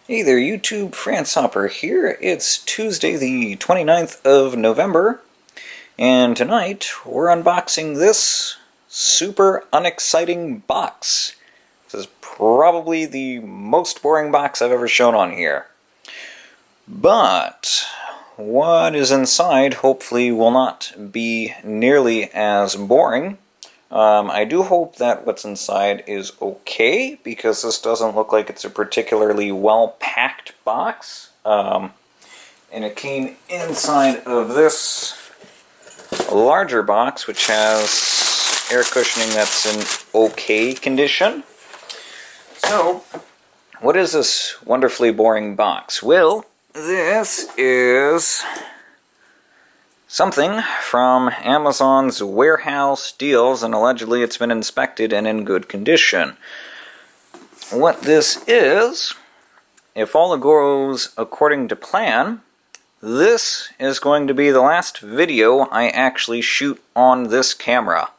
Hey there YouTube, France Hopper here. It's Tuesday the 29th of November, and tonight we're unboxing this super unexciting box. This is probably the most boring box I've ever shown on here. But what is inside hopefully will not be nearly as boring. I do hope that what's inside is okay, because this doesn't look like it's a particularly well-packed box. And it came inside of this larger box, which has air cushioning that's in okay condition. So, what is this wonderfully boring box? Well, this is something from Amazon's warehouse deals, and allegedly it's been inspected and in good condition. What this is, if all goes according to plan, this is going to be the last video I actually shoot on this camera.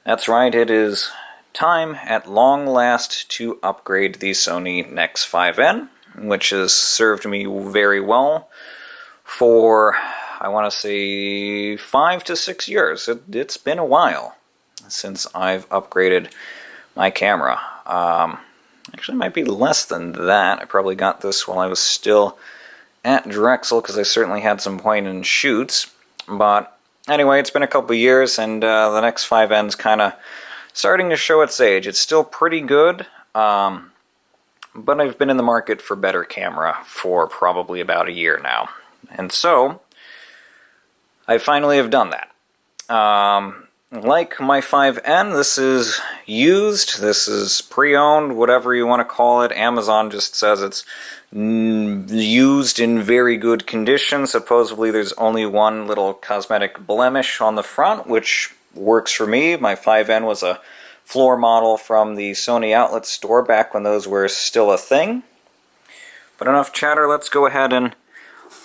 That's right, it is time at long last to upgrade the Sony Nex5N, which has served me very well for, I want to say, 5 to 6 years. It's been a while since I've upgraded my camera. Actually, it might be less than that. I probably got this while I was still at Drexel, because I certainly had some point-and shoots. But anyway, it's been a couple years, and the Nex5N's kind of starting to show its age. It's still pretty good, but I've been in the market for better camera for probably about a year now. And so, I finally have done that. Like my 5N, this is used, this is pre-owned, whatever you want to call it. Amazon just says it's used in very good condition. Supposedly there's only one little cosmetic blemish on the front, which works for me. My 5N was a floor model from the Sony outlet store back when those were still a thing. But enough chatter, let's go ahead and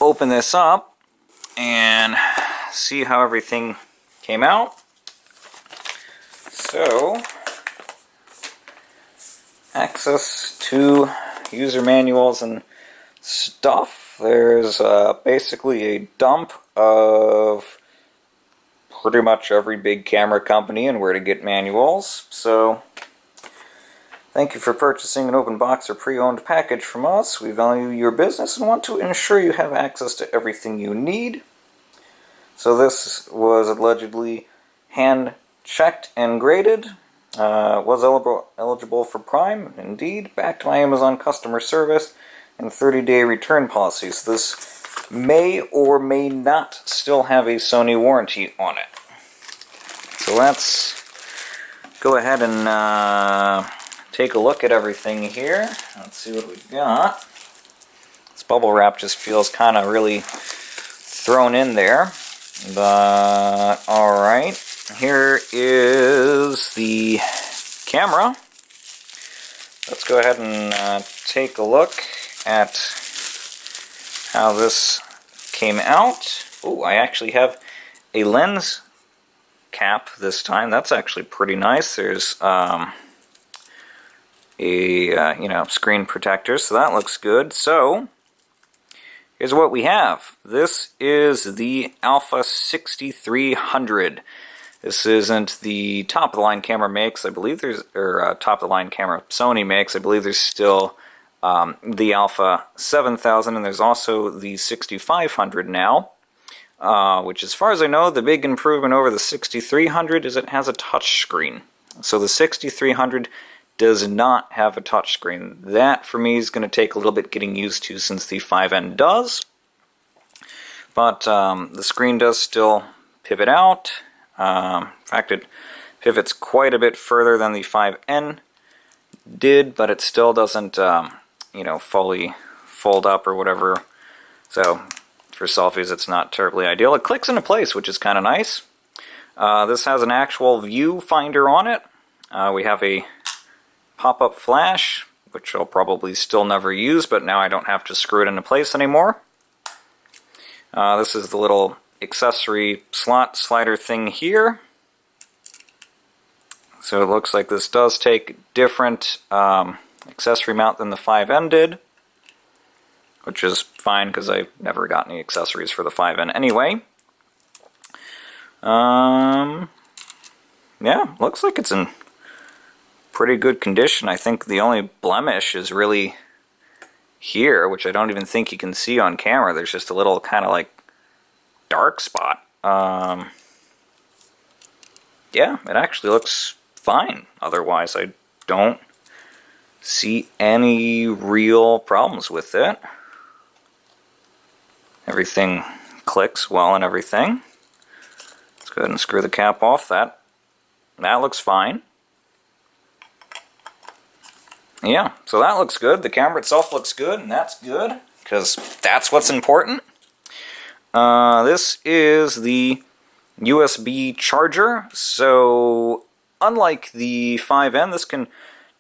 open this up and see how everything came out. So, access to user manuals and stuff. There's basically a dump of pretty much every big camera company and where to get manuals. So, thank you for purchasing an open box or pre-owned package from us. We value your business and want to ensure you have access to everything you need. So this was allegedly hand-checked and graded. Was eligible for Prime, indeed. Backed by Amazon customer service and 30-day return policies. This may or may not still have a Sony warranty on it. So let's go ahead and take a look at everything here. Let's see what we've got. This bubble wrap just feels kind of really thrown in there. But, alright, here is the camera. Let's go ahead and take a look at how this came out. Oh, I actually have a lens cap this time. That's actually pretty nice. There's screen protector, so that looks good. So, here's what we have. This is the Alpha 6300. This isn't the top-of-the-line camera makes. I believe there's, or top-of-the-line camera Sony makes. I believe there's still the Alpha 7000, and there's also the 6500 now. Which, as far as I know, the big improvement over the 6300 is it has a touch screen. So the 6300 does not have a touchscreen. That, for me, is going to take a little bit getting used to, since the 5N does. But the screen does still pivot out. In fact, it pivots quite a bit further than the 5N did, but it still doesn't, fully fold up or whatever. So, for selfies, it's not terribly ideal. It clicks into place, which is kind of nice. This has an actual viewfinder on it. We have a pop-up flash, which I'll probably still never use, but now I don't have to screw it into place anymore. This is the little accessory slot slider thing here. So it looks like this does take different accessory mount than the 5N did. which is fine because I never got any accessories for the 5N anyway. Yeah, looks like it's in pretty good condition. I think the only blemish is really here, which I don't even think you can see on camera. There's just a little kind of like dark spot. Yeah, it actually looks fine. Otherwise, I don't see any real problems with it. Everything clicks well and everything. Let's go ahead and screw the cap off. That looks fine. Yeah, so that looks good. The camera itself looks good, and that's good, because that's what's important. This is the USB charger. So, unlike the 5N, this can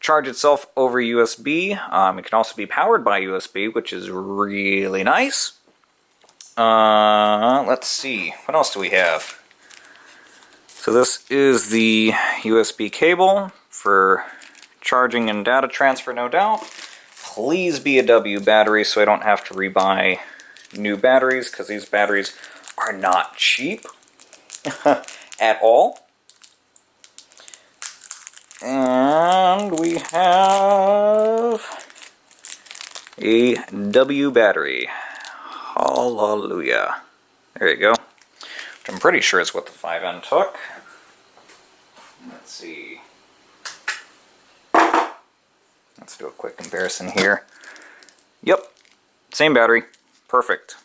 charge itself over USB. It can also be powered by USB, which is really nice. Let's see, what else do we have? So this is the USB cable for charging and data transfer, no doubt. Please be a W battery so I don't have to rebuy new batteries, because these batteries are not cheap at all. And we have a W battery. Hallelujah. There you go. Which I'm pretty sure is what the 5N took. Let's see. Let's do a quick comparison here. Yep, same battery. Perfect.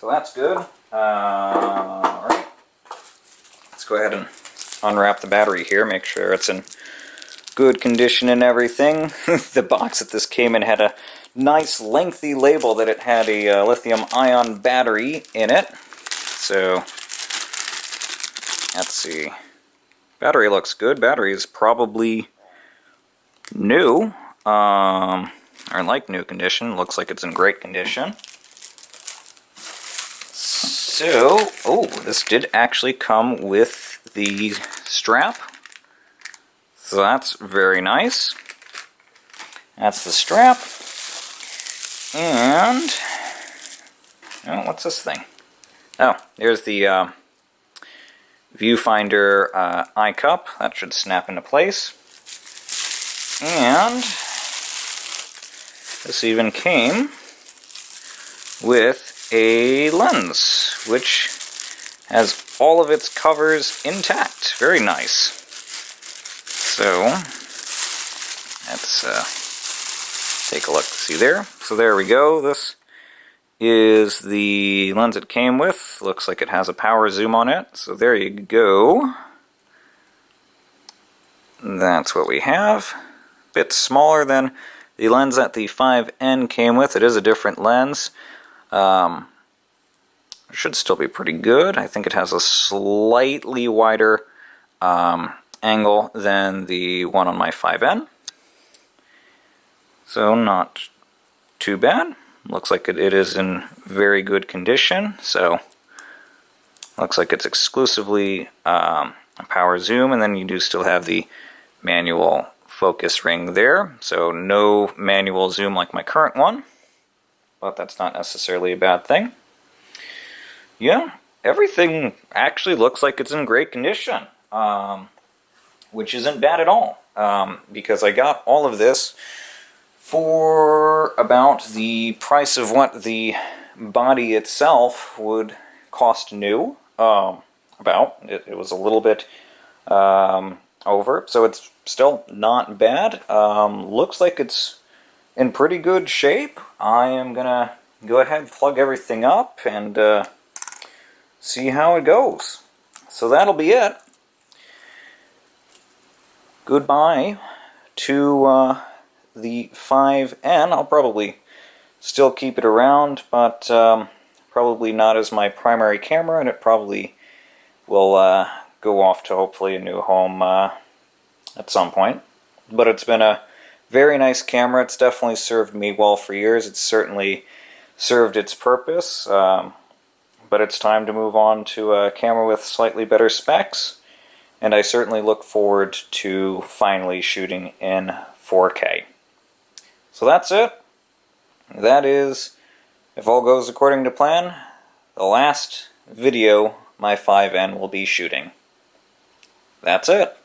So that's good. Alright. Let's go ahead and unwrap the battery here, make sure it's in good condition and everything. The box that this came in had a nice lengthy label that it had a lithium-ion battery in it. So, let's see. Battery looks good. Battery is probably new, or in like new condition. Looks like it's in great condition. So, oh, this did actually come with the strap. So that's very nice. That's the strap. And, oh, what's this thing? Oh, there's the viewfinder eye cup. That should snap into place. And this even came with a lens, which has all of its covers intact. Very nice. So, let's take a look. See there? So there we go. This is the lens it came with. Looks like it has a power zoom on it. So there you go. That's what we have. Bit smaller than the lens that the 5N came with. It is a different lens. It should still be pretty good. I think it has a slightly wider angle than the one on my 5N. So not too bad. Looks like it is in very good condition. So looks like it's exclusively a power zoom, and then you do still have the manual focus ring there. So no manual zoom like my current one, but that's not necessarily a bad thing. Yeah, everything actually looks like it's in great condition, which isn't bad at all, because I got all of this for about the price of what the body itself would cost new. It was a little bit over, so it's still not bad. Looks like it's in pretty good shape. I am gonna go ahead and plug everything up and see how it goes. So that'll be it. Goodbye to the 5N. I'll probably still keep it around, but probably not as my primary camera, and it probably will go off to hopefully a new home at some point. But it's been a very nice camera. It's definitely served me well for years. It's certainly served its purpose, but it's time to move on to a camera with slightly better specs, and I certainly look forward to finally shooting in 4K. So that's it. that is, if all goes according to plan, the last video my 5N will be shooting. That's it.